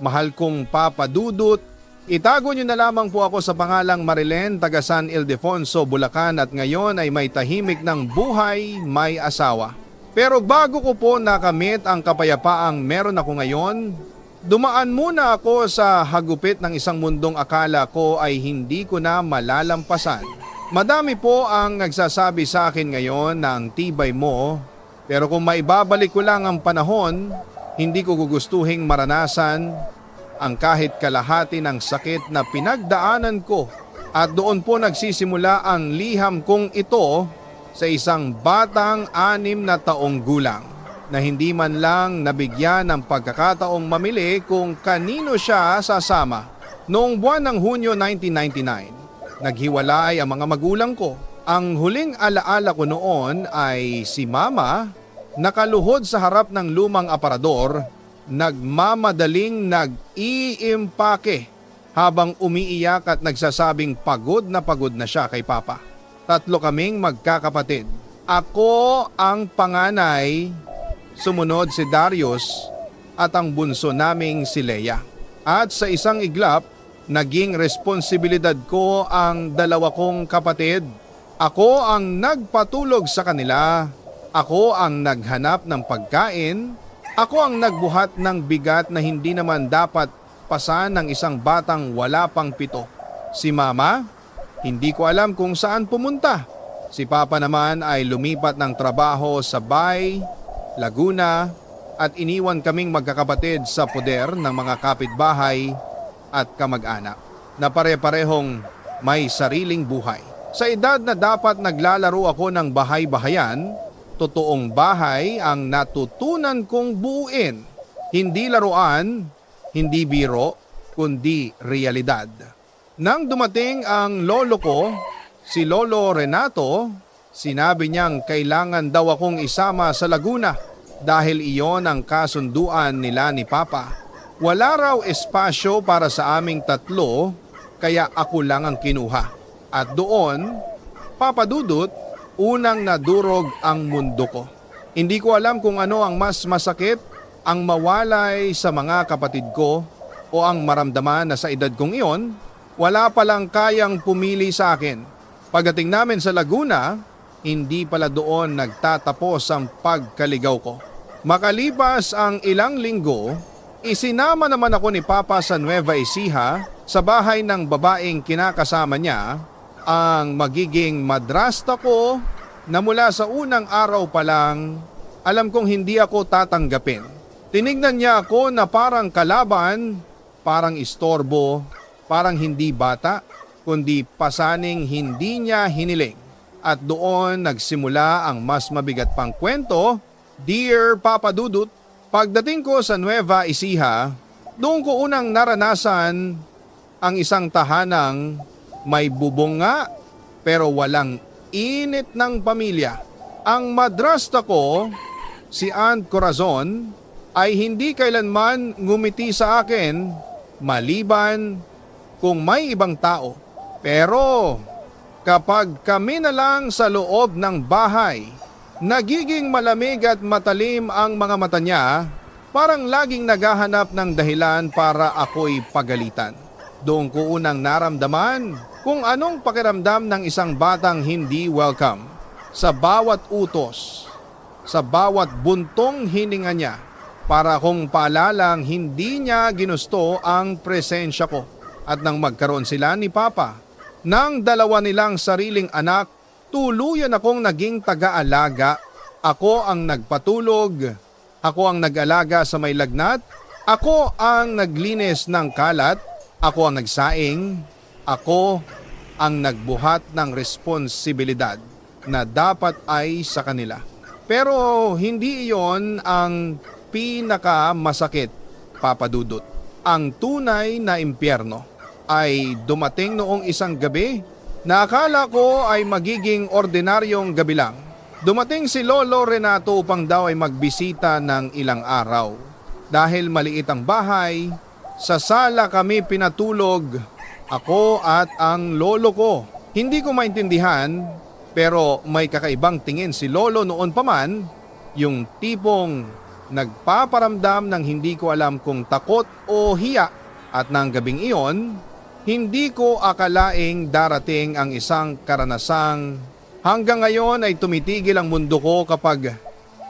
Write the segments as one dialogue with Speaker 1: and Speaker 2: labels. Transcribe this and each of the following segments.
Speaker 1: Mahal kong Papa Dudut, itago niyo na lamang po ako sa pangalang Marilen, taga San Ildefonso, Bulacan at ngayon ay may tahimik ng buhay, may asawa. Pero bago ko po nakamit ang kapayapaang meron ako ngayon, dumaan muna ako sa hagupit ng isang mundong akala ko ay hindi ko na malalampasan. Madami po ang nagsasabi sa akin ngayon na ang tibay mo, pero kung maibabalik ko lang ang panahon, hindi ko gugustuhing maranasan ang kahit kalahati ng sakit na pinagdaanan ko at doon po nagsisimula ang liham kong ito sa isang batang 6 na taong gulang na hindi man lang nabigyan ng pagkakataong mamili kung kanino siya sasama. Noong buwan ng Hunyo 1999, naghiwalay ang mga magulang ko. Ang huling alaala ko noon ay si Mama nakaluhod sa harap ng lumang aparador, nagmamadaling nag-iimpake habang umiiyak at nagsasabing pagod na siya kay Papa. 3 kaming magkakapatid. Ako ang panganay, sumunod si Darius at ang bunso naming si Leia. At sa isang iglap, naging responsibilidad ko ang 2 kong kapatid. Ako ang nagpatulog sa kanila. Ako ang naghanap ng pagkain. Ako ang nagbuhat ng bigat na hindi naman dapat pasan ng isang batang wala pang 7. Si Mama, hindi ko alam kung saan pumunta. Si Papa naman ay lumipat ng trabaho sa Bay, Laguna at iniwan kaming magkakapatid sa poder ng mga kapitbahay at kamag-anak na pare-parehong may sariling buhay. Sa edad na dapat naglalaro ako ng bahay-bahayan, totoong bahay ang natutunan kong buuin. Hindi laruan, hindi biro, kundi realidad. Nang dumating ang lolo ko, si Lolo Renato, sinabi niyang kailangan daw akong isama sa Laguna dahil iyon ang kasunduan nila ni Papa. Wala raw espasyo para sa aming 3, kaya ako lang ang kinuha. At doon, Papa Dudut, unang nadurog ang mundo ko. Hindi ko alam kung ano ang mas masakit, ang mawalay sa mga kapatid ko o ang maramdaman na sa edad kong iyon, wala palang kayang pumili sa akin. Pagdating namin sa Laguna, hindi pala doon nagtatapos ang pagkaligaw ko. Makalipas ang ilang linggo, isinama naman ako ni Papa sa Nueva Ecija sa bahay ng babaeng kinakasama niya, ang magiging madrasta ko na mula sa unang araw pa lang, alam kong hindi ako tatanggapin. Tinignan niya ako na parang kalaban, parang istorbo, parang hindi bata, kundi pasaning hindi niya hiniling. At doon nagsimula ang mas mabigat pang kwento. Dear Papa Dudut, pagdating ko sa Nueva Ecija, doon ko unang naranasan ang isang tahanang may bubong nga pero walang init ng pamilya. Ang madrasta ko, si Aunt Corazon, ay hindi kailanman ngumiti sa akin maliban kung may ibang tao. Pero kapag kami na lang sa loob ng bahay, nagiging malamig at matalim ang mga mata niya, parang laging naghahanap ng dahilan para ako'y pagalitan. Doon ko unang naramdaman kung anong pakiramdam ng isang batang hindi welcome. Sa bawat utos, sa bawat buntong hininga niya, para kong paalalang hindi niya ginusto ang presensya ko. At nang magkaroon sila ni Papa ng 2 nilang sariling anak, tuluyan akong naging taga-alaga. Ako ang nagpatulog, ako ang nag-alaga sa may lagnat, ako ang naglinis ng kalat, ako ang nagsaing, ako ang nagbuhat ng responsibilidad na dapat ay sa kanila. Pero hindi iyon ang pinakamasakit, Papa Dudut. Ang tunay na impyerno ay dumating noong isang gabi na akala ko ay magiging ordinaryong gabi lang. Dumating si Lolo Renato upang daw ay magbisita ng ilang araw. Dahil maliit ang bahay, sa sala kami pinatulog, ako at ang lolo ko. Hindi ko maintindihan, pero may kakaibang tingin si Lolo noon pa man, yung tipong nagpaparamdam ng hindi ko alam kung takot o hiya at ng gabing iyon, hindi ko akalaing darating ang isang karanasang hanggang ngayon ay tumitigil ang mundo ko kapag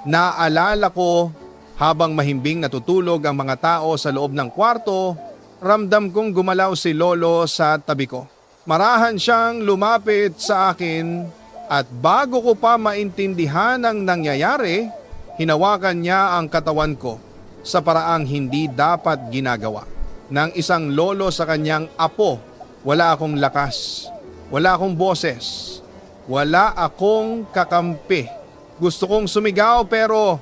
Speaker 1: naalala ko habang mahimbing natutulog ang mga tao sa loob ng kwarto, ramdam kong gumalaw si Lolo sa tabi ko. Marahan siyang lumapit sa akin at bago ko pa maintindihan ang nangyayari, hinawakan niya ang katawan ko sa paraang hindi dapat ginagawa. Ng isang lolo sa kanyang apo, wala akong lakas, wala akong boses, wala akong kakampi. Gusto kong sumigaw pero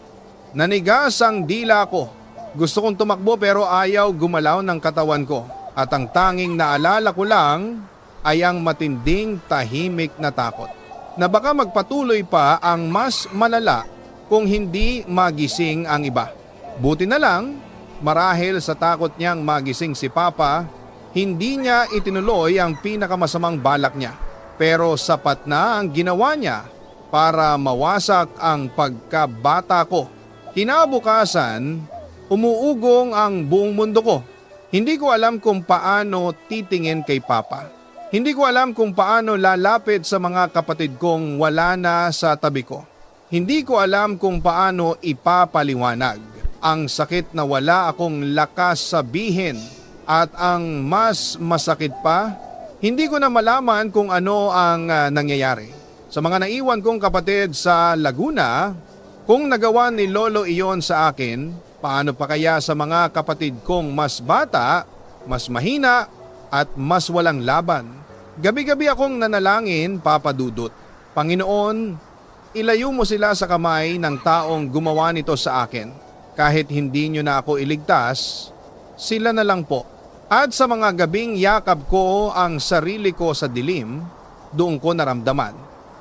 Speaker 1: nanigas ang dila ko. Gusto kong tumakbo pero ayaw gumalaw ng katawan ko. At ang tanging naalala ko lang ay ang matinding tahimik na takot na baka magpatuloy pa ang mas malala kung hindi magising ang iba. Buti na lang, marahil sa takot niyang magising si Papa, hindi niya itinuloy ang pinakamasamang balak niya. Pero sapat na ang ginawa niya para mawasak ang pagkabata ko. Kinabukasan, umuugong ang buong mundo ko. Hindi ko alam kung paano titingin kay Papa. Hindi ko alam kung paano lalapit sa mga kapatid kong wala na sa tabi ko. Hindi ko alam kung paano ipapaliwanag ang sakit na wala akong lakas sabihin at ang mas masakit pa, hindi ko na malaman kung ano ang nangyayari. Sa mga naiwan kong kapatid sa Laguna, kung nagawa ni Lolo iyon sa akin, paano pa kaya sa mga kapatid kong mas bata, mas mahina at mas walang laban? Gabi-gabi akong nanalangin, Papa Dudut. Panginoon, ilayo mo sila sa kamay ng taong gumawa nito sa akin. Kahit hindi nyo na ako iligtas, sila na lang po. At sa mga gabing yakap ko ang sarili ko sa dilim, doon ko naramdaman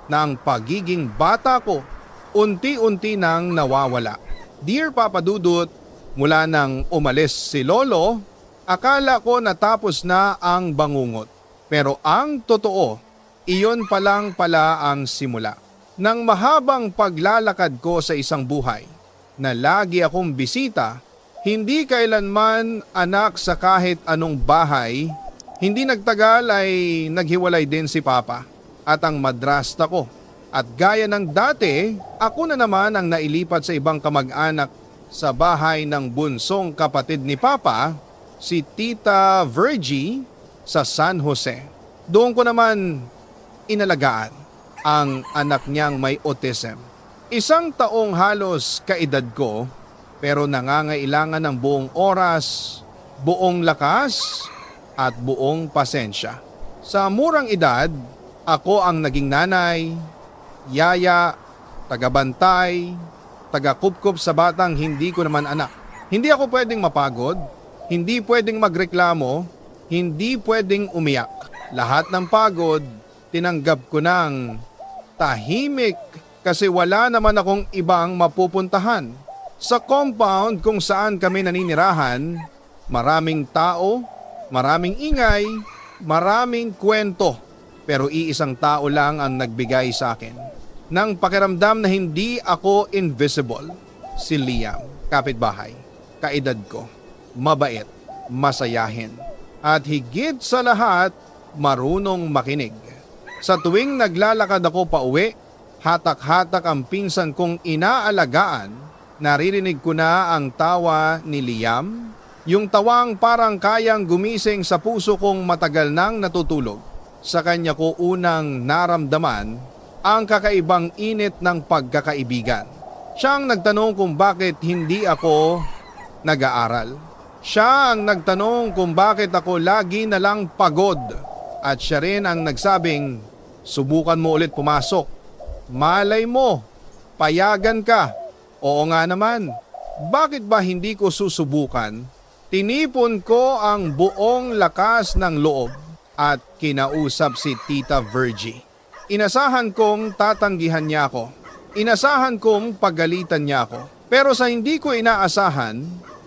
Speaker 1: na ang pagiging bata ko unti-unti nang nawawala. Dear Papa Dudut, mula nang umalis si Lolo, akala ko natapos na ang bangungot. Pero ang totoo, iyon pa lang pala ang simula ng mahabang paglalakad ko sa isang buhay na lagi akong bisita, hindi kailanman anak sa kahit anong bahay. Hindi nagtagal ay naghiwalay din si Papa at ang madrasta ko. At gaya ng dati, ako na naman ang nailipat sa ibang kamag-anak sa bahay ng bunsong kapatid ni Papa, si Tita Virgie sa San Jose. Doon ko naman inalagaan ang anak niyang may autism. 1 taong halos kaedad ko pero nangangailangan ng buong oras, buong lakas at buong pasensya. Sa murang edad, ako ang naging nanay, yaya, tagabantay, tagakupkup sa batang hindi ko naman anak. Hindi ako pwedeng mapagod, hindi pwedeng magreklamo, hindi pwedeng umiyak. Lahat ng pagod, tinanggap ko ng tahimik kasi wala naman akong ibang mapupuntahan. Sa compound kung saan kami naninirahan, maraming tao, maraming ingay, maraming kwento. Pero iisang tao lang ang nagbigay sa akin ng pakiramdam na hindi ako invisible. Si Liam, kapitbahay, kaedad ko, mabait, masayahin, at higit sa lahat, marunong makinig. Sa tuwing naglalakad ako pauwi, hatak-hatak ang pinsan kong inaalagaan, naririnig ko na ang tawa ni Liam, yung tawang parang kayang gumising sa puso kong matagal nang natutulog. Sa kanya ko unang naramdaman ang kakaibang init ng pagkakaibigan. Siyang nagtanong kung bakit hindi ako nag-aaral. Siya ang nagtanong kung bakit ako lagi na lang pagod. At siya rin ang nagsabing, subukan mo ulit pumasok. Malay mo, payagan ka. Oo nga naman, bakit ba hindi ko susubukan? Tinipon ko ang buong lakas ng loob at kinausap si Tita Virgie. Inasahan kong tatanggihan niya ako. Inasahan kong pagalitan niya ako. Pero sa hindi ko inaasahan,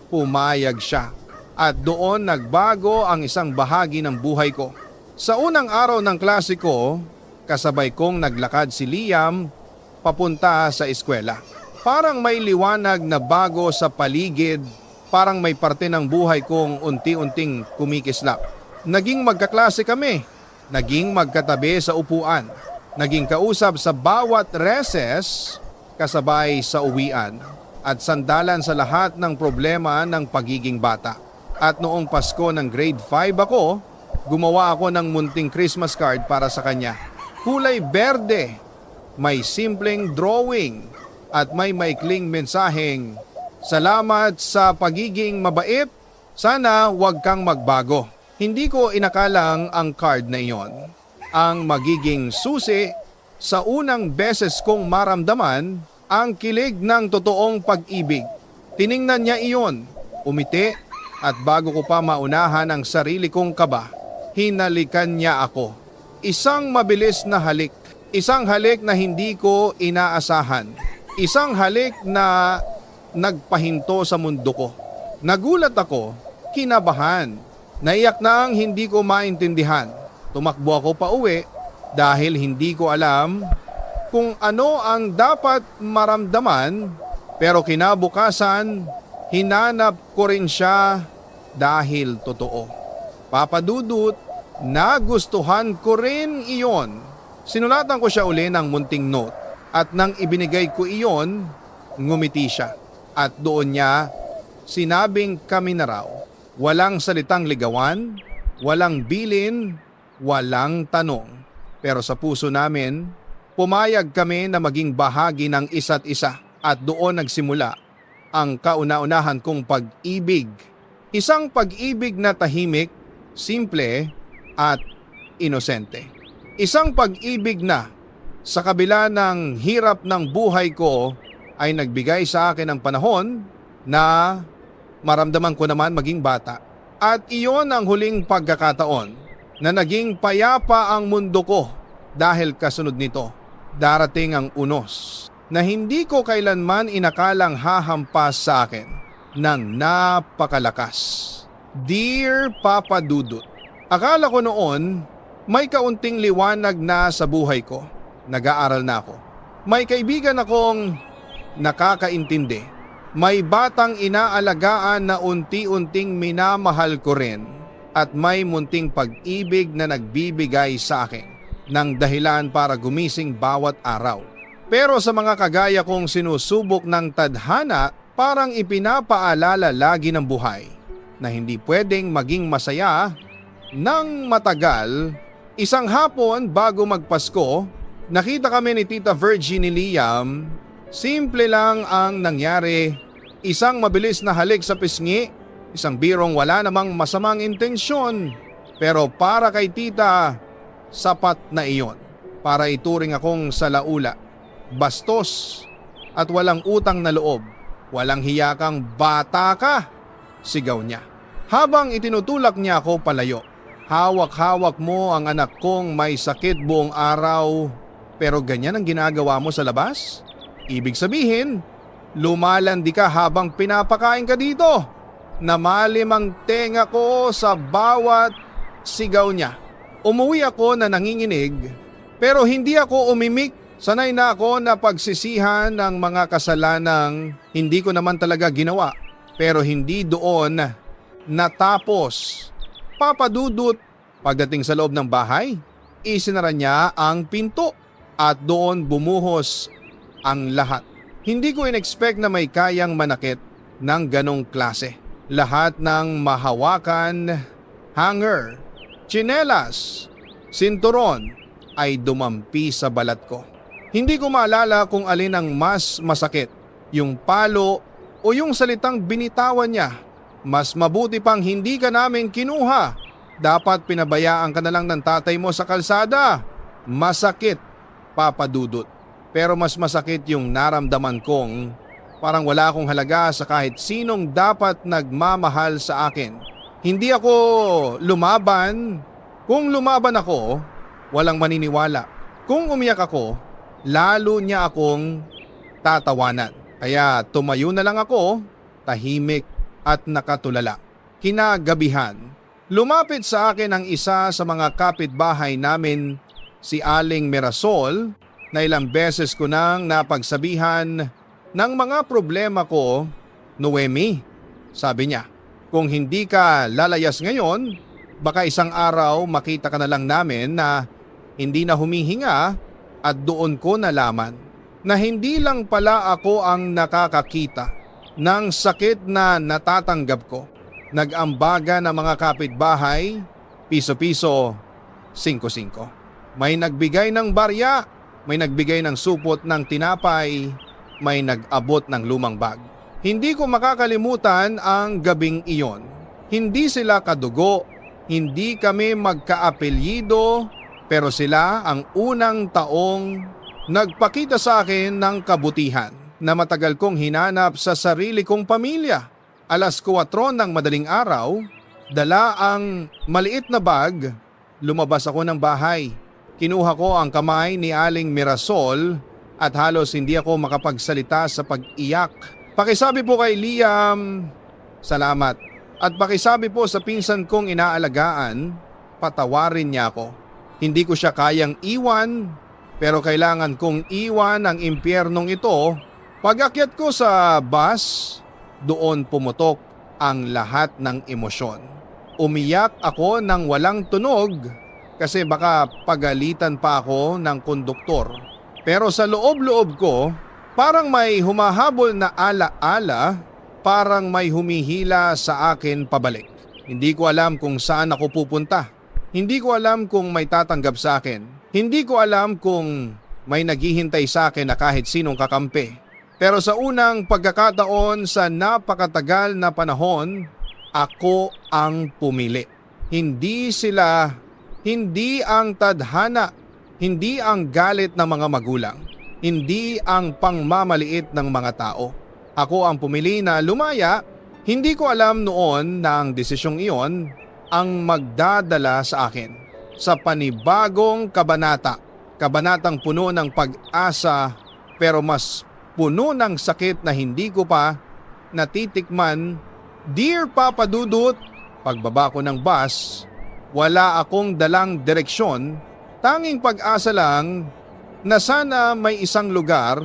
Speaker 1: pumayag siya. At doon nagbago ang isang bahagi ng buhay ko. Sa unang araw ng klase ko, kasabay kong naglakad si Liam papunta sa eskwela. Parang may liwanag na bago sa paligid, parang may parte ng buhay kong unti-unting kumikislap. Naging magkaklase kami, naging magkatabi sa upuan, naging kausap sa bawat recess, kasabay sa uwian, at sandalan sa lahat ng problema ng pagiging bata. At noong Pasko ng grade 5 ako, gumawa ako ng munting Christmas card para sa kanya. Kulay berde, may simpleng drawing at may maikling mensaheng, "Salamat sa pagiging mabait, sana wag kang magbago." Hindi ko inakalang ang card na iyon ang magiging susi sa unang beses kong maramdaman ang kilig ng totoong pag-ibig. Tiningnan niya iyon, umiti, at bago ko pa maunahan ang sarili kong kaba, hinalikan niya ako. Isang mabilis na halik, isang halik na hindi ko inaasahan, isang halik na nagpahinto sa mundo ko. Nagulat ako, kinabahan, naiyak na ang hindi ko maintindihan. Tumakbo ako pa uwi dahil hindi ko alam kung ano ang dapat maramdaman, pero kinabukasan hinanap ko rin siya dahil totoo. Papa Dudut, nagustuhan ko rin iyon. Sinulatan ko siya uli ng munting note at nang ibinigay ko iyon, ngumiti siya. At doon niya sinabing kami na raw. Walang salitang ligawan, walang bilin, walang tanong. Pero sa puso namin, pumayag kami na maging bahagi ng isa't isa at doon nagsimula ang kauna-unahan kong pag-ibig. Isang pag-ibig na tahimik, simple at inosente. Isang pag-ibig na sa kabila ng hirap ng buhay ko ay nagbigay sa akin ng panahon na maramdaman ko naman maging bata. At iyon ang huling pagkakataon na naging payapa ang mundo ko dahil kasunod nito. Darating ang unos na hindi ko kailanman inakalang hahampas sa akin ng napakalakas. Dear Papa Dudut, akala ko noon may kaunting liwanag na sa buhay ko. Nag-aaral na ako. May kaibigan akong nakakaintindi. May batang inaalagaan na unti-unting minamahal ko rin. At may munting pag-ibig na nagbibigay sa akin ng dahilan para gumising bawat araw. Pero sa mga kagaya kong sinusubok ng tadhana, parang ipinapaalala lagi ng buhay na hindi pwedeng maging masaya ng matagal. Isang hapon bago magpasko, nakita kami ni Tita Virgie ni Liam. Simple lang ang nangyari, isang mabilis na halik sa pisngi, isang birong wala namang masamang intensyon. Pero para kay Tita, sapat na iyon para ituring akong salaula, bastos at walang utang na loob. Walang hiya kang bata ka, sigaw niya. Habang itinutulak niya ako palayo. Hawak-hawak mo ang anak kong may sakit buong araw, pero ganyan ang ginagawa mo sa labas? Ibig sabihin, lumalandi ka habang pinapakain ka dito. Namalim ang tenga ko sa bawat sigaw niya. Umuwi ako na nanginginig, pero hindi ako umimik. Sanay na ako na pagsisihan ng mga kasalanang hindi ko naman talaga ginawa. Pero hindi doon natapos. Papa Dudut, pagdating sa loob ng bahay, isinara niya ang pinto at doon bumuhos ang lahat. Hindi ko in-expect na may kayang manakit ng ganong klase. Lahat ng mahawakan, hanger, tsinelas, sinturon ay dumampi sa balat ko. Hindi ko maalala kung alin ang mas masakit, yung palo o yung salitang binitawan niya. Mas mabuti pang hindi ka namin kinuha. Dapat pinabayaan ka na lang ng tatay mo sa kalsada. Masakit, Papa Dudut. Pero mas masakit yung naramdaman kong parang wala akong halaga sa kahit sinong dapat nagmamahal sa akin. Hindi ako lumaban. Kung lumaban ako, walang maniniwala. Kung umiyak ako, lalo niya akong tatawanan. Kaya tumayo na lang ako, tahimik at nakatulala. Kinagabihan, lumapit sa akin ang isa sa mga kapitbahay namin, si Aling Mirasol, na ilang beses ko nang napagsabihan ng mga problema ko, Noemi. Sabi niya, kung hindi ka lalayas ngayon, baka isang araw makita ka na lang namin na hindi na humihinga at doon ko nalaman na hindi lang pala ako ang nakakakita ng sakit na natatanggap ko. Nag-ambaga ng mga kapitbahay, piso-piso, 5-5. May nagbigay ng barya, may nagbigay ng supot ng tinapay, may nag-abot ng lumang bag. Hindi ko makakalimutan ang gabing iyon. Hindi sila kadugo, hindi kami magkaapelyido, pero sila ang unang taong nagpakita sa akin ng kabutihan na matagal kong hinanap sa sarili kong pamilya. 4:00 ng madaling araw, dala ang maliit na bag, lumabas ako ng bahay. Kinuha ko ang kamay ni Aling Mirasol at halos hindi ako makapagsalita sa pag-iyak. Pakisabi po kay Liam, salamat. At pakisabi po sa pinsan kong inaalagaan, patawarin niya ako. Hindi ko siya kayang iwan, pero kailangan kong iwan ang impyernong ito. Pag-akyat ko sa bus, doon pumutok ang lahat ng emosyon. Umiyak ako ng walang tunog kasi baka pagalitan pa ako ng konduktor. Pero sa loob-loob ko, parang may humahabol na ala-ala, parang may humihila sa akin pabalik. Hindi ko alam kung saan ako pupunta. Hindi ko alam kung may tatanggap sa akin. Hindi ko alam kung may naghihintay sa akin na kahit sinong kakampi. Pero sa unang pagkakataon sa napakatagal na panahon, ako ang pumili. Hindi sila, hindi ang tadhana, hindi ang galit ng mga magulang, hindi ang pangmamaliit ng mga tao. Ako ang pumili na lumaya. Hindi ko alam noon na ang desisyong iyon ang magdadala sa akin sa panibagong kabanata. Kabanatang puno ng pag-asa pero mas puno ng sakit na hindi ko pa natitikman. Dear Papa Dudut, pagbaba ko ng bus, wala akong dalang direksyon. Tanging pag-asa lang na sana may isang lugar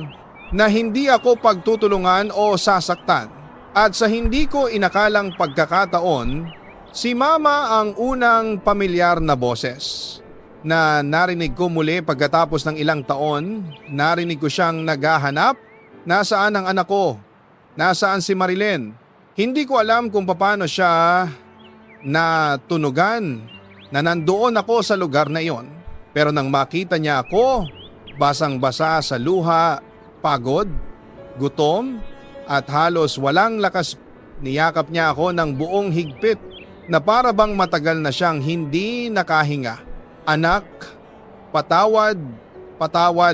Speaker 1: na hindi ako pagtutulungan o sasaktan. At sa hindi ko inakalang pagkakataon, si Mama ang unang pamilyar na boses na narinig ko muli pagkatapos ng ilang taon. Narinig ko siyang naghahanap. Nasaan ang anak ko? Nasaan si Marilyn? Hindi ko alam kung paano siya natunugan na nandoon ako sa lugar na iyon. Pero nang makita niya ako, basang-basa sa luha, pagod, gutom at halos walang lakas, niyakap niya ako ng buong higpit na para bang matagal na siyang hindi nakahinga. Anak, patawad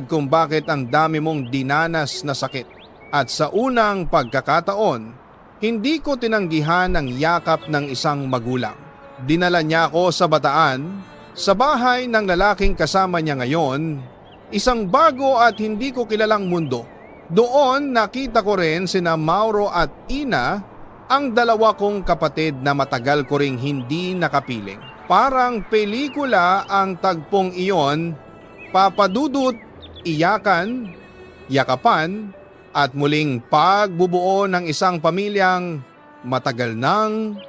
Speaker 1: kung bakit ang dami mong dinanas na sakit. At sa unang pagkakataon, hindi ko tinanggihan ang yakap ng isang magulang. Dinala niya ako sa Bataan, sa bahay ng lalaking kasama niya ngayon, isang bago at hindi ko kilalang mundo. Doon nakita ko rin sina Mauro at Ina, ang dalawa kong kapatid na matagal ko ring hindi nakapiling. Parang pelikula ang tagpong iyon. Papa Dudut, iyakan, yakapan at muling pagbubuo ng isang pamilyang matagal nang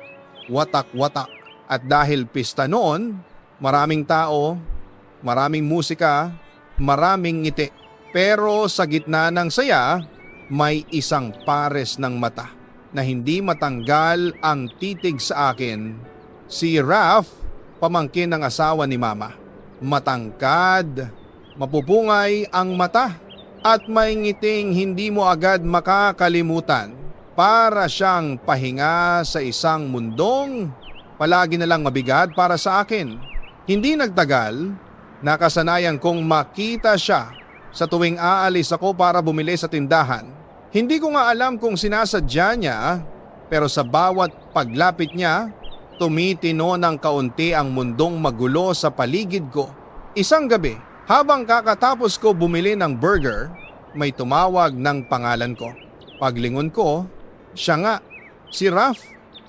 Speaker 1: watak-watak. At dahil pista noon, maraming tao, maraming musika, maraming ngiti. Pero sa gitna ng saya, may isang pares ng mata na hindi matanggal ang titig sa akin. Si Raf, pamangkin ng asawa ni Mama. Matangkad, mapupungay ang mata at may ngiting hindi mo agad makakalimutan. Para siyang pahinga sa isang mundong palagi na lang mabigat para sa akin. Hindi nagtagal, nakasanayan kong makita siya sa tuwing aalis ako para bumili sa tindahan. Hindi ko nga alam kung sinasadya niya, pero sa bawat paglapit niya, tumitino ng kaunti ang mundong magulo sa paligid ko. Isang gabi, habang kakatapos ko bumili ng burger, may tumawag ng pangalan ko. Paglingon ko, siya nga, si Raf.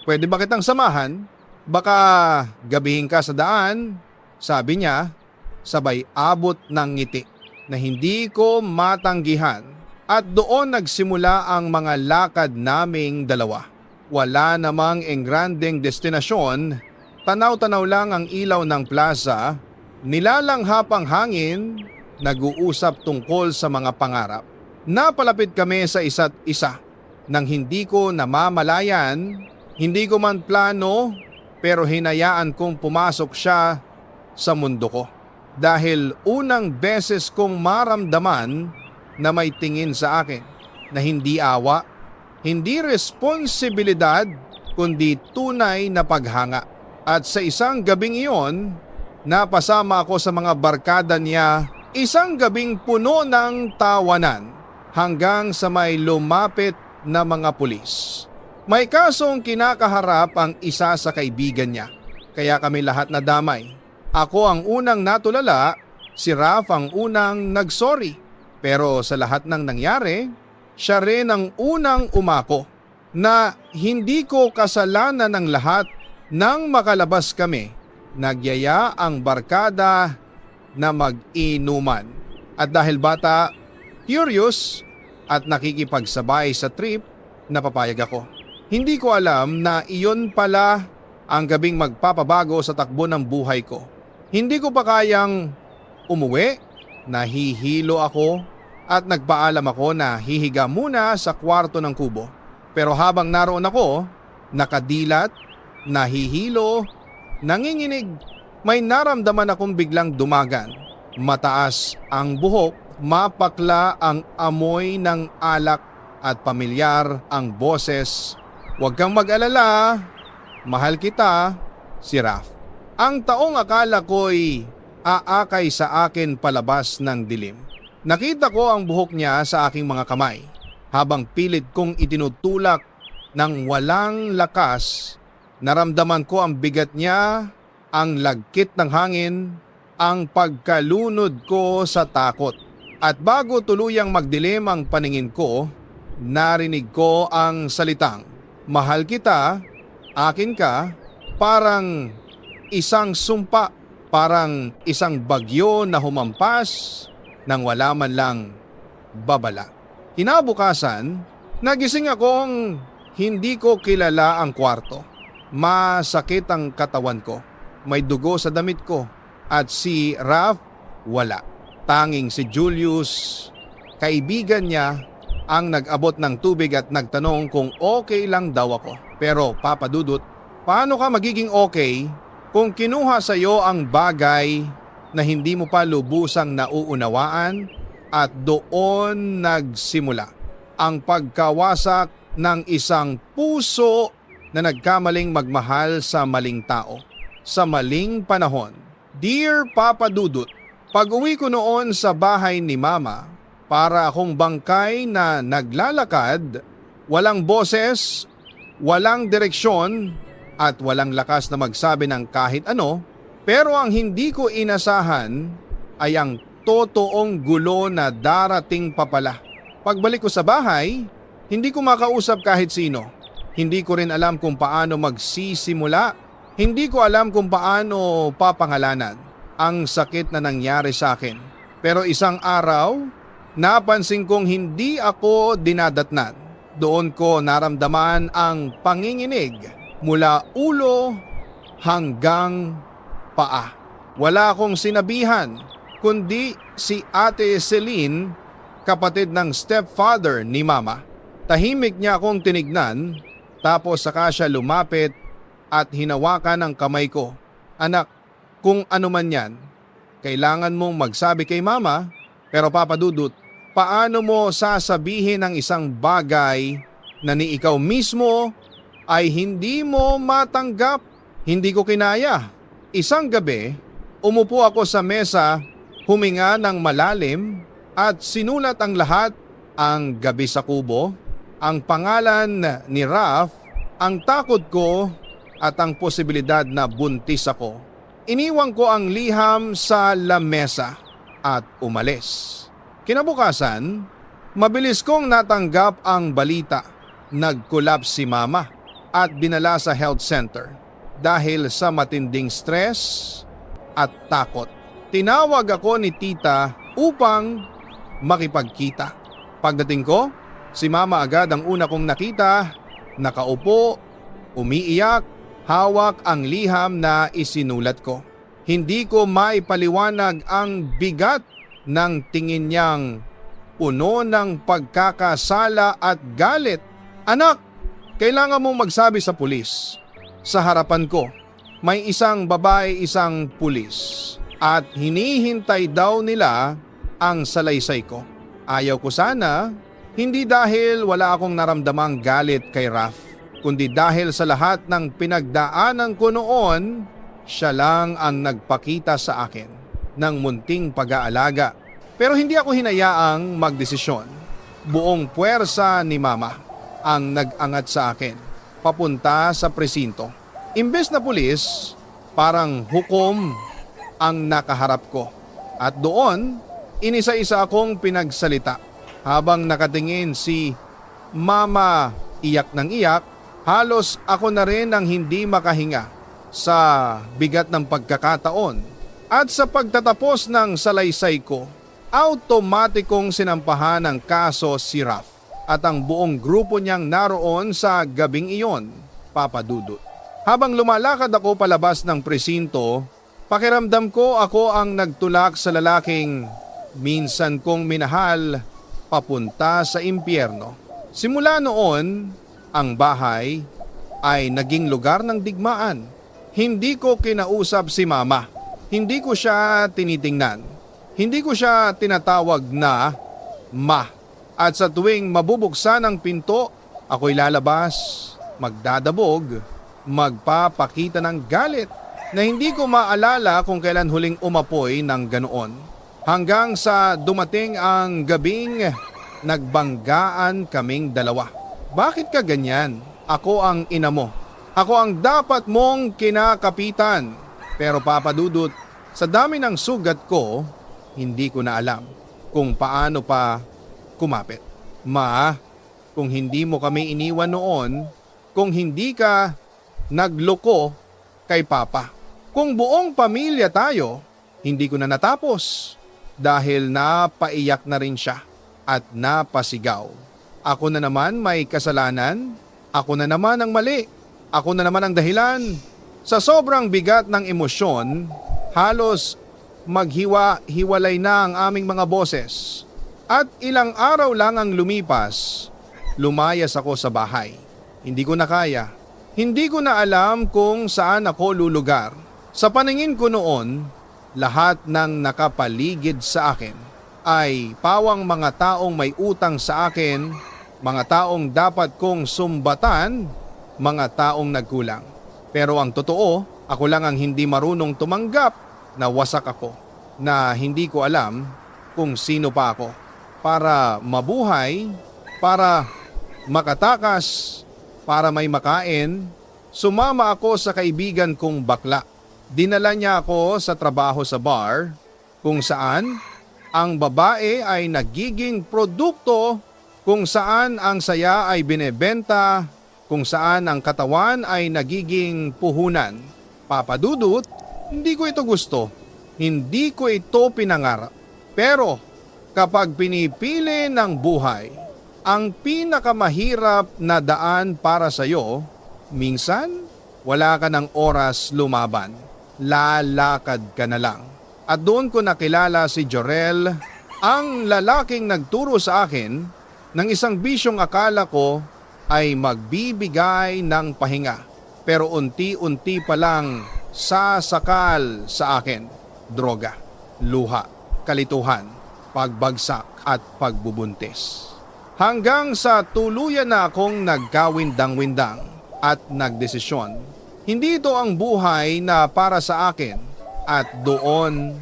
Speaker 1: Pwede ba kitang samahan? Baka gabihin ka sa daan, sabi niya, sabay abot ng ngiti na hindi ko matanggihan. At doon nagsimula ang mga lakad naming dalawa. Wala namang engrandeng destinasyon, tanaw-tanaw lang ang ilaw ng plaza, nilalanghap ang hangin, nag-uusap tungkol sa mga pangarap. Napalapit kami sa isa't isa nang hindi ko namamalayan, hindi ko man plano pero hinayaan kong pumasok siya sa mundo ko. Dahil unang beses kong maramdaman na may tingin sa akin na hindi awa, hindi responsibilidad, kundi tunay na paghanga. At sa isang gabing iyon, napasama ako sa mga barkada niya, isang gabing puno ng tawanan hanggang sa may lumapit na mga pulis. May kasong kinakaharap ang isa sa kaibigan niya, kaya kami lahat nadamay. Ako ang unang natulala, si Raf ang unang nagsorry. Pero sa lahat ng nangyari, siya rin ang unang umako na hindi ko kasalanan ng lahat. Nang makalabas kami, nagyaya ang barkada na mag-inuman. At dahil bata, curious at nakikipagsabay sa trip, napapayag ako. Hindi ko alam na iyon pala ang gabing magpapabago sa takbo ng buhay ko. Hindi ko pa kayang umuwi, nahihilo ako at nagpaalam ako na hihiga muna sa kwarto ng kubo. Pero habang naroon ako, nakadilat, nahihilo, nanginginig, may naramdaman akong biglang dumagan. Mataas ang buhok, mapakla ang amoy ng alak at pamilyar ang boses. Huwag kang mag-alala, mahal kita, si Raf. Ang taong akala ko'y aakay sa akin palabas ng dilim. Nakita ko ang buhok niya sa aking mga kamay habang pilit kong itinutulak ng walang lakas. Naramdaman ko ang bigat niya, ang lagkit ng hangin, ang pagkalunod ko sa takot. At bago tuluyang magdilim ang paningin ko, narinig ko ang salitang, "Mahal kita, akin ka," parang isang sumpa, parang isang bagyo na humampas nang wala man lang babala. Kinabukasan, nagising akong hindi ko kilala ang kwarto. Masakit ang katawan ko, may dugo sa damit ko at si Raf wala. Tanging si Julius, kaibigan niya, ang nag-abot ng tubig at nagtanong kung okay lang daw ako. Pero Papa Dudut, paano ka magiging okay kung kinuha sa iyo ang bagay na hindi mo pa lubusang nauunawaan at doon nagsimula ang pagkawasak ng isang puso na nagkamaling magmahal sa maling tao, sa maling panahon. Dear Papa Dudut, pag-uwi ko noon sa bahay ni Mama, para akong bangkay na naglalakad, walang boses, walang direksyon at walang lakas na magsabi ng kahit ano, pero ang hindi ko inasahan ay ang totoong gulo na darating pa pala. Pagbalik ko sa bahay, hindi ko makausap kahit sino. Hindi ko rin alam kung paano magsisimula. Hindi ko alam kung paano papangalanan ang sakit na nangyari sa akin. Pero isang araw, napansin kong hindi ako dinadatnan. Doon ko naramdaman ang panginginig mula ulo hanggang paa. Wala akong sinabihan, kundi si Ate Celine, kapatid ng stepfather ni Mama. Tahimik niya akong tinignan, tapos saka siya lumapit at hinawakan ang kamay ko. Anak, kung ano man yan, kailangan mong magsabi kay Mama. Pero Papa Dudut, paano mo sasabihin ang isang bagay na ni ikaw mismo ay hindi mo matanggap? Hindi ko kinaya. Isang gabi, umupo ako sa mesa, huminga ng malalim at sinulat ang lahat, ang gabi sa kubo, ang pangalan ni Raf, ang takot ko at ang posibilidad na buntis ako. Iniwan ko ang liham sa lamesa at umalis. Kinabukasan, mabilis kong natanggap ang balita. Nag-collapse si Mama at dinala sa health center dahil sa matinding stress at takot. Tinawag ako ni Tita upang makipagkita. Pagdating ko, si mama agad ang una kong nakita, nakaupo, umiiyak, hawak ang liham na isinulat ko. Hindi ko maipaliwanag ang bigat ng tingin niyang puno ng pagkakasala at galit. Anak, kailangan mong magsabi sa pulis. Sa harapan ko, may isang babae, isang pulis at hinihintay daw nila ang salaysay ko. Ayaw ko sana, hindi dahil wala akong naramdamang galit kay Raf, kundi dahil sa lahat ng pinagdaanan ko noon, siya lang ang nagpakita sa akin ng munting pag-aalaga. Pero hindi ako hinayaang magdesisyon. Buong puwersa ni mama ang nag-angat sa akin papunta sa presinto. Imbes na pulis, parang hukom ang nakaharap ko. At doon, inisa-isa akong pinagsalita. Habang nakatingin si mama iyak ng iyak, halos ako na rin ang hindi makahinga sa bigat ng pagkakataon. At sa pagtatapos ng salaysay ko, automatikong sinampahan ng kaso si Raf at ang buong grupo niyang naroon sa gabing iyon, Papa Dudut. Habang lumalakad ako palabas ng presinto, pakiramdam ko ako ang nagtulak sa lalaking minsan kong minahal papunta sa impyerno. Simula noon, ang bahay ay naging lugar ng digmaan. Hindi ko kinausap si mama. Hindi ko siya tinitingnan. Hindi ko siya tinatawag na ma. At sa tuwing mabubuksan ang pinto, ako'y lalabas, magdadabog, magpapakita ng galit na hindi ko maalala kung kailan huling umapoy ng ganoon. Hanggang sa dumating ang gabing nagbanggaan kaming dalawa. Bakit ka ganyan? Ako ang ina mo. Ako ang dapat mong kinakapitan. Pero Papa Dudut, sa dami ng sugat ko, hindi ko na alam kung paano pa kumapit. Ma, kung hindi mo kami iniwan noon, kung hindi ka nagloko kay Papa, kung buong pamilya tayo, hindi ko na natapos dahil napaiyak na rin siya at napasigaw. Ako na naman may kasalanan, ako na naman ang mali, ako na naman ang dahilan. Sa sobrang bigat ng emosyon, halos maghiwa-hiwalay na ang aming mga boses. At ilang araw lang ang lumipas, lumayas ako sa bahay. Hindi ko na kaya. Hindi ko na alam kung saan ako lulugar. Sa paningin ko noon, lahat ng nakapaligid sa akin ay pawang mga taong may utang sa akin, mga taong dapat kong sumbatan, mga taong nagkulang. Pero ang totoo, ako lang ang hindi marunong tumanggap na wasak ako, na hindi ko alam kung sino pa ako. Para mabuhay, para makatakas, para may makain, sumama ako sa kaibigan kong bakla. Dinala niya ako sa trabaho sa bar, kung saan ang babae ay nagiging produkto, kung saan ang saya ay binebenta, kung saan ang katawan ay nagiging puhunan. Papa Dudut, hindi ko ito gusto. Hindi ko ito pinangarap. Pero kapag pinipili ng buhay ang pinakamahirap na daan para sa iyo, minsan wala ka ng oras lumaban. Lalakad ka na lang. At doon ko nakilala si Jorel, ang lalaking nagturo sa akin ng isang bisyong akala ko ay magbibigay ng pahinga. Pero unti-unti pa lang sasakal sa akin. Droga, luha, kalituhan, pagbagsak at pagbubuntis. Hanggang sa tuluyan na akong nagkawindang-windang at nagdesisyon. Hindi ito ang buhay na para sa akin at doon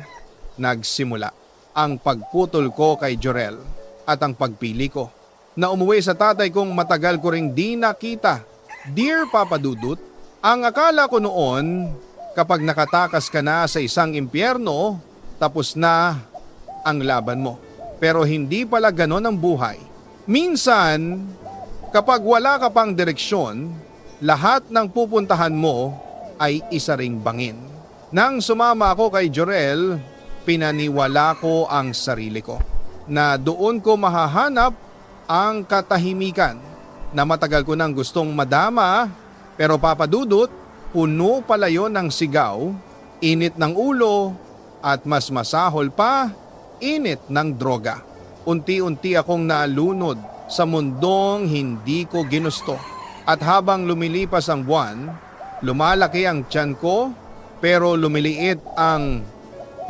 Speaker 1: nagsimula ang pagputol ko kay Jorel at ang pagpili ko na umuwi sa tatay kong matagal ko ring di nakita. Dear Papa Dudut, ang akala ko noon kapag nakatakas ka na sa isang impyerno, tapos na ang laban mo. Pero hindi pala ganon ang buhay. Minsan, kapag wala ka pang direksyon, lahat ng pupuntahan mo ay isa ring bangin. Nang sumama ako kay Jorel, pinaniwala ko ang sarili ko na doon ko mahahanap ang katahimikan na matagal ko nang gustong madama, pero Papa Dudut, puno pala yon ng sigaw, init ng ulo at mas masahol pa, init ng droga. Unti-unti akong nalunod sa mundong hindi ko ginusto. At habang lumilipas ang buwan, lumalaki ang tiyan ko pero lumiliit ang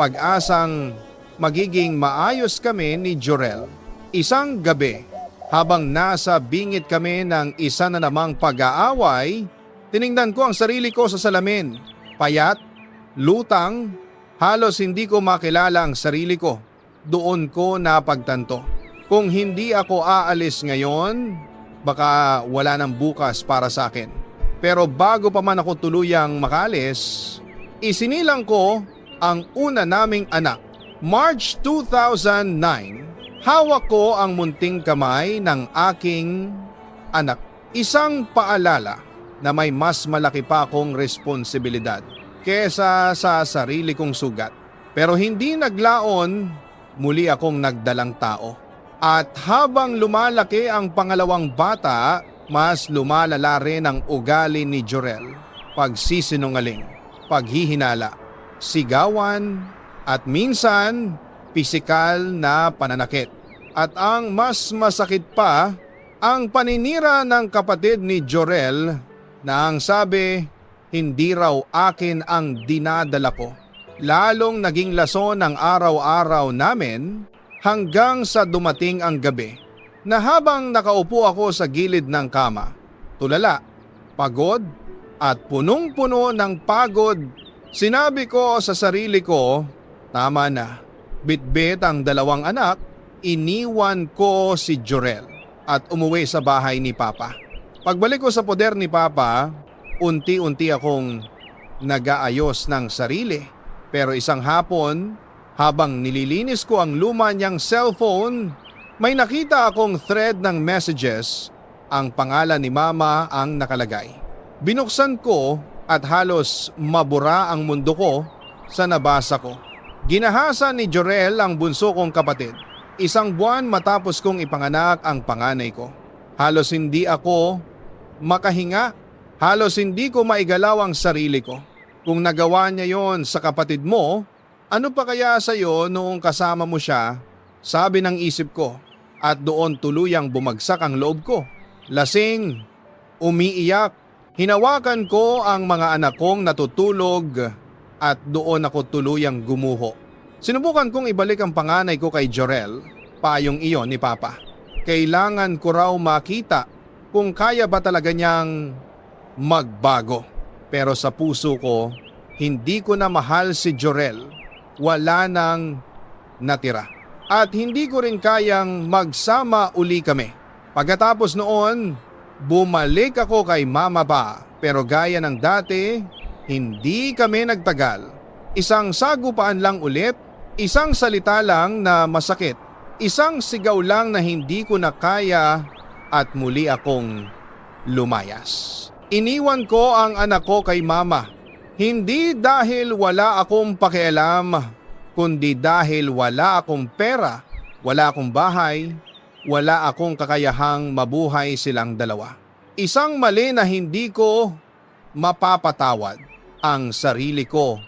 Speaker 1: pag-asang magiging maayos kami ni Jorel. Isang gabi, habang nasa bingit kami ng isa na namang pag-aaway, tiningnan ko ang sarili ko sa salamin. Payat, lutang, halos hindi ko makilala ang sarili ko. Doon ko napagtanto. Kung hindi ako aalis ngayon, baka wala nang bukas para sa akin. Pero bago pa man ako tuluyang makalis, isinilang ko ang una naming anak. March 2009, hawak ko ang munting kamay ng aking anak. Isang paalala na may mas malaki pa akong responsibilidad kesa sa sarili kong sugat. Pero hindi naglaon, muli akong nagdalang tao. At habang lumalaki ang pangalawang bata, mas lumalala rin ang ugali ni Jorel. Pagsisinungaling, paghihinala, sigawan, at minsan, pisikal na pananakit. At ang mas masakit pa, ang paninira ng kapatid ni Jorel na ang sabi, hindi raw akin ang dinadala ko. Lalong naging lason ang araw-araw namin hanggang sa dumating ang gabi na habang nakaupo ako sa gilid ng kama, tulala, pagod at punong-puno ng pagod, sinabi ko sa sarili ko, tama na, bitbit ang dalawang anak, iniwan ko si Jorel at umuwi sa bahay ni Papa. Pagbalik ko sa poder ni Papa, unti-unti akong nag-aayos ng sarili. Pero isang hapon, habang nililinis ko ang luma niyang cellphone, may nakita akong thread ng messages, ang pangalan ni Mama ang nakalagay. Binuksan ko at halos mabura ang mundo ko sa nabasa ko. Ginahasa ni Jorel ang bunso kong kapatid. Isang buwan matapos kong ipanganak ang panganay ko. Halos hindi ako makahinga. Halos hindi ko maigalaw ang sarili ko. Kung nagawa niya yon sa kapatid mo, ano pa kaya sa iyo noong kasama mo siya? Sabi ng isip ko. At doon tuluyang bumagsak ang loob ko. Lasing, umiiyak. Hinawakan ko ang mga anak kong natutulog at doon ako tuluyang gumuho. Sinubukan kong ibalik ang panganay ko kay Jorel, payong iyon ni Papa. Kailangan ko raw makita kung kaya ba talaga niyang magbago. Pero sa puso ko, hindi ko na mahal si Jorel. Wala nang natira. At hindi ko rin kayang magsama uli kami. Pagkatapos noon, bumalik ako kay Mama pa. Pero gaya ng dati, hindi kami nagtagal. Isang sagupaan lang ulit, isang salita lang na masakit, isang sigaw lang na hindi ko na kaya at muli akong lumayas. Iniwan ko ang anak ko kay Mama. Hindi dahil wala akong pakialam, kundi dahil wala akong pera, wala akong bahay, wala akong kakayahang mabuhay silang dalawa. Isang mali na hindi ko mapapatawad ang sarili ko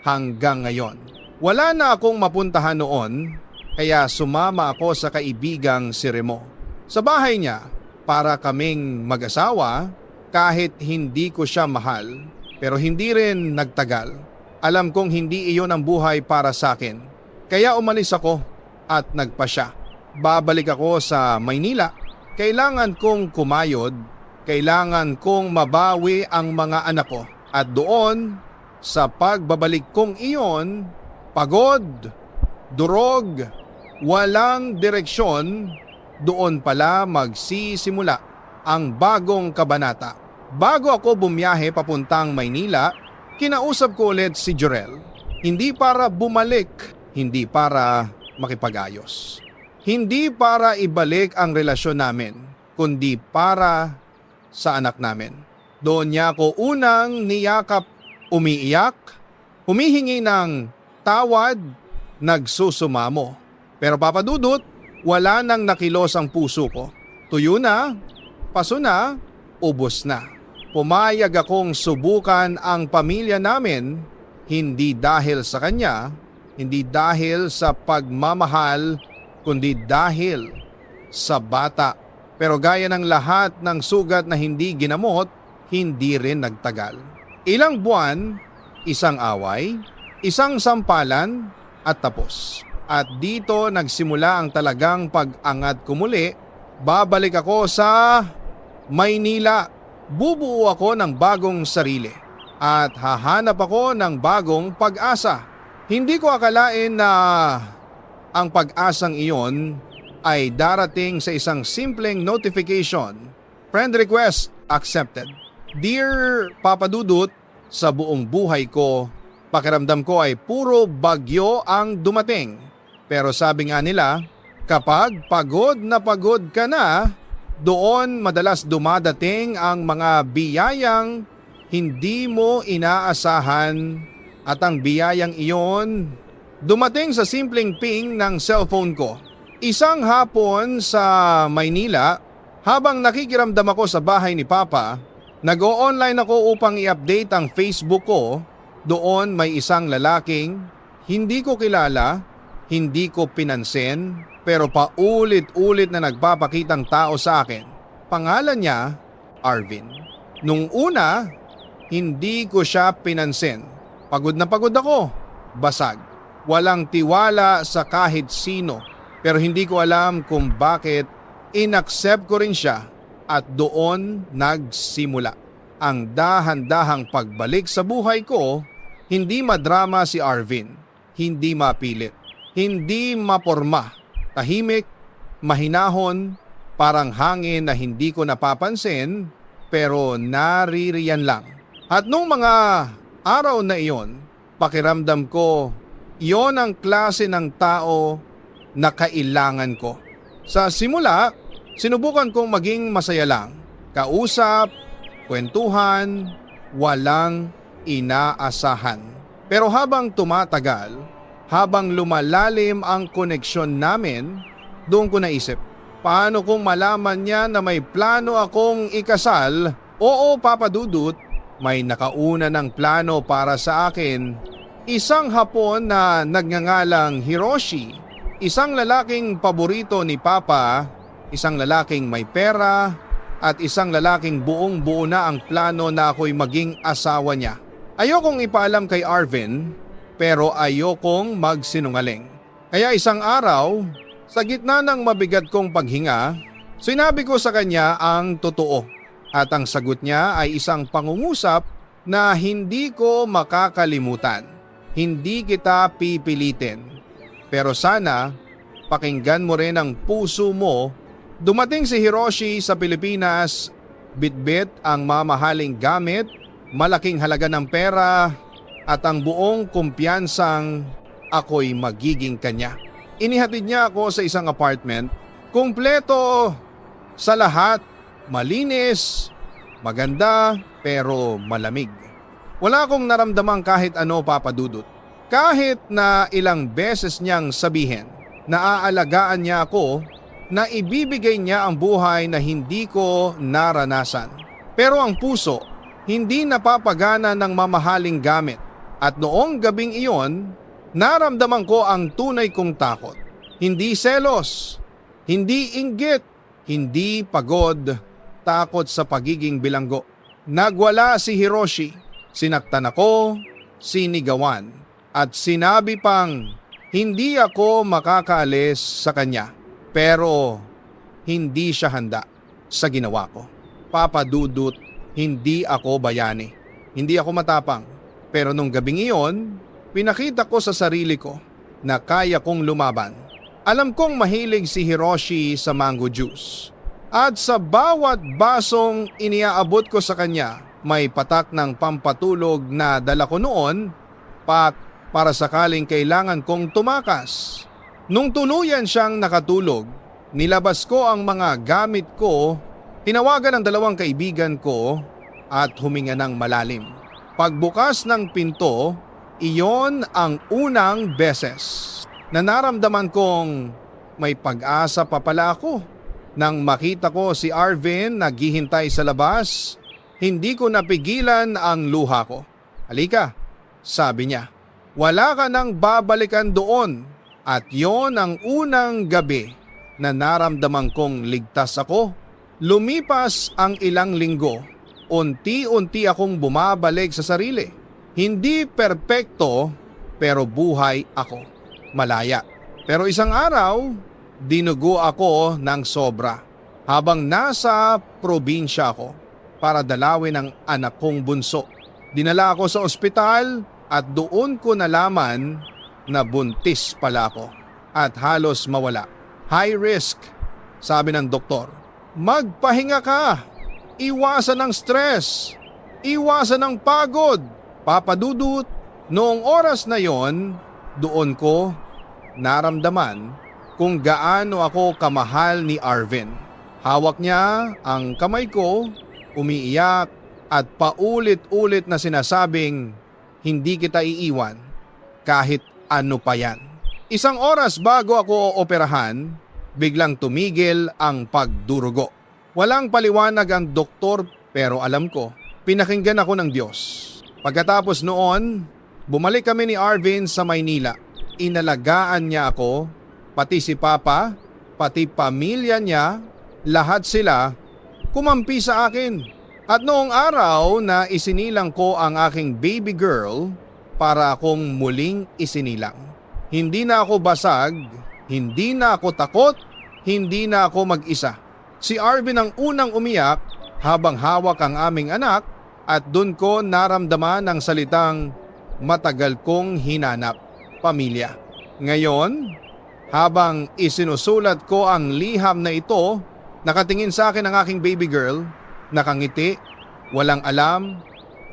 Speaker 1: hanggang ngayon. Wala na akong mapuntahan noon, kaya sumama ako sa kaibigang si Remo. Sa bahay niya, para kaming mag-asawa kahit hindi ko siya mahal, pero hindi rin nagtagal. Alam kong hindi iyon ang buhay para sa akin. Kaya umalis ako at nagpasya. Babalik ako sa Maynila. Kailangan kong kumayod. Kailangan kong mabawi ang mga anak ko. At doon, sa pagbabalik kong iyon, pagod, durog, walang direksyon, doon pala magsisimula ang bagong kabanata. Bago ako bumiyahe papuntang Maynila, kinausap ko ulit si Jorel. Hindi para bumalik, hindi para makipag-ayos. Hindi para ibalik ang relasyon namin, kundi para sa anak namin. Doon niya ako unang niyakap, umiiyak, humihingi ng tawad, nagsusumamo. Pero Papa Dudut, Wala nang nakilos ang puso ko. Tuyo na, paso na, ubos na. Pumayag akong subukan ang pamilya namin, hindi dahil sa kanya, hindi dahil sa pagmamahal, kundi dahil sa bata. Pero gaya ng lahat ng sugat na hindi ginamot, hindi rin nagtagal. Ilang buwan, isang away, isang sampalan at tapos. At dito nagsimula ang talagang pag-angat ko muli. Babalik ako sa Maynila. Bubuo ako ng bagong sarili. At hahanap ako ng bagong pag-asa. Hindi ko akalain na ang pag-asang iyon ay darating sa isang simpleng notification. Friend request accepted. Dear Papa Dudut, sa buong buhay ko, pakiramdam ko ay puro bagyo ang dumating. Pero sabi nga nila, kapag pagod na pagod ka na, doon madalas dumadating ang mga biyayang hindi mo inaasahan at ang biyayang iyon dumating sa simpleng ping ng cellphone ko. Isang hapon sa Maynila, habang nakikiramdam ako sa bahay ni Papa, nag-o-online ako upang i-update ang Facebook ko. Doon may isang lalaking hindi ko kilala, hindi ko pinansin, pero paulit-ulit na nagpapakitang tao sa akin. Pangalan niya, Arvin. Nung una, hindi ko siya pinansin. Pagod na pagod ako, basag. Walang tiwala sa kahit sino. Pero hindi ko alam kung bakit inaccept ko rin siya at doon nagsimula. Ang dahan-dahang pagbalik sa buhay ko, hindi madrama si Arvin, hindi mapilit. Hindi maporma, tahimik, mahinahon, parang hangin na hindi ko napapansin pero naririyan lang. At nung mga araw na iyon, pakiramdam ko, iyon ang klase ng tao na kailangan ko. Sa simula, sinubukan kong maging masaya lang, kausap, kwentuhan, walang inaasahan. Pero habang tumatagal, habang lumalalim ang koneksyon namin, doon ko naisip, paano kung malaman niya na may plano akong ikasal? Oo, Papa Dudut, may nakauna ng plano para sa akin. Isang Hapon na nagngangalang Hiroshi, isang lalaking paborito ni Papa, isang lalaking may pera, at isang lalaking buong-buo na ang plano na ako'y maging asawa niya. Ayokong ipaalam kay Arvin, pero ayokong magsinungaling. Kaya isang araw, sa gitna ng mabigat kong paghinga, sinabi ko sa kanya ang totoo. At ang sagot niya ay isang pangungusap na hindi ko makakalimutan. Hindi kita pipilitin. Pero sana, pakinggan mo rin ang puso mo. Dumating si Hiroshi sa Pilipinas, bitbit ang mamahaling gamit, malaking halaga ng pera, at ang buong kumpiyansang ako'y magiging kanya. Inihatid niya ako sa isang apartment, kumpleto sa lahat, malinis, maganda, pero malamig. Wala akong naramdamang kahit ano, Papa Dudut. Kahit na ilang beses niyang sabihin na aalagaan niya ako, na ibibigay niya ang buhay na hindi ko naranasan. Pero ang puso, hindi napapagana ng mamahaling gamit. At noong gabing iyon, naramdaman ko ang tunay kong takot. Hindi selos, hindi inggit, hindi pagod, takot sa pagiging bilanggo. Nagwala si Hiroshi, sinaktan ako, sinigawan, at sinabi pang hindi ako makakaalis sa kanya. Pero hindi siya handa sa ginawa ko. Papa Dudut, hindi ako bayani, hindi ako matapang. Pero nung gabing iyon, pinakita ko sa sarili ko na kaya kong lumaban. Alam kong mahilig si Hiroshi sa mango juice. At sa bawat basong iniaabot ko sa kanya, may patak ng pampatulog na dala ko noon, para sakaling kailangan kong tumakas. Nung tuluyan siyang nakatulog, nilabas ko ang mga gamit ko, tinawagan ang dalawang kaibigan ko at huminga ng malalim. Pagbukas ng pinto, iyon ang unang beses na naramdaman kong may pag-asa pa pala ako. Nang makita ko si Arvin naghihintay sa labas, hindi ko napigilan ang luha ko. "Halika," sabi niya. "Wala ka nang babalikan doon." At yon ang unang gabi na naramdaman kong ligtas ako. Lumipas ang ilang linggo, unti-unti akong bumabalik sa sarili. Hindi perpekto pero buhay ako. Malaya. Pero isang araw, dinugo ako ng sobra habang nasa probinsya ako para dalawin ang anak kong bunso. Dinala ako sa ospital at doon ko nalaman na buntis pala ako at halos mawala. High risk, sabi ng doktor. Magpahinga ka, iwasan ng stress, iwasan ng pagod. Papadudot, noong oras na yon, doon ko naramdaman kung gaano ako kamahal ni Arvin. Hawak niya ang kamay ko, umiiyak at paulit-ulit na sinasabing hindi kita iiwan kahit ano pa yan. Isang oras bago ako operahan, biglang tumigil ang pagdurugo. Walang paliwanag ang doktor pero alam ko, pinakinggan ako ng Diyos. Pagkatapos noon, bumalik kami ni Arvin sa Maynila. Inalagaan niya ako, pati si Papa, pati pamilya niya, lahat sila kumampi sa akin. At noong araw na isinilang ko ang aking baby girl para akong muling isinilang. Hindi na ako basag, hindi na ako takot, hindi na ako mag-isa. Si Arvin ang unang umiyak habang hawak ang aming anak at dun ko naramdaman ang salitang matagal kong hinanap, pamilya. Ngayon, habang isinusulat ko ang liham na ito, nakatingin sa akin ang aking baby girl, nakangiti, walang alam,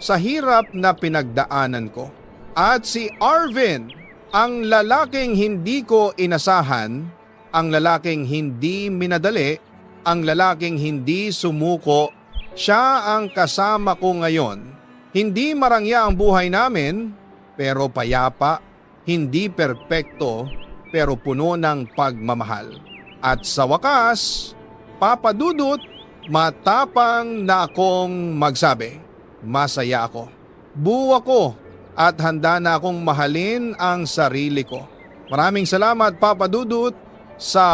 Speaker 1: sa hirap na pinagdaanan ko. At si Arvin, ang lalaking hindi ko inasahan, ang lalaking hindi minadali, ang lalaking hindi sumuko, siya ang kasama ko ngayon. Hindi marangya ang buhay namin, pero payapa, hindi perpekto, pero puno ng pagmamahal. At sa wakas, papadudot, matapang na akong magsabi, masaya ako. Buo ako at handa na akong mahalin ang sarili ko. Maraming salamat Papa Dudut sa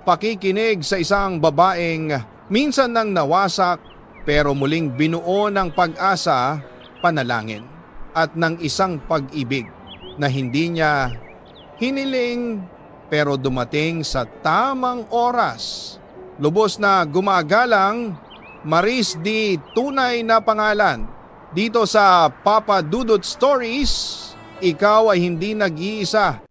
Speaker 1: pakikinig sa isang babaeng minsan nang nawasak pero muling binuo ng pag-asa, panalangin at ng isang pag-ibig na hindi niya hiniling pero dumating sa tamang oras. Lubos na gumagalang, Maris D. tunay na pangalan. Dito sa Papa Dudut Stories, ikaw ay hindi nag-iisa.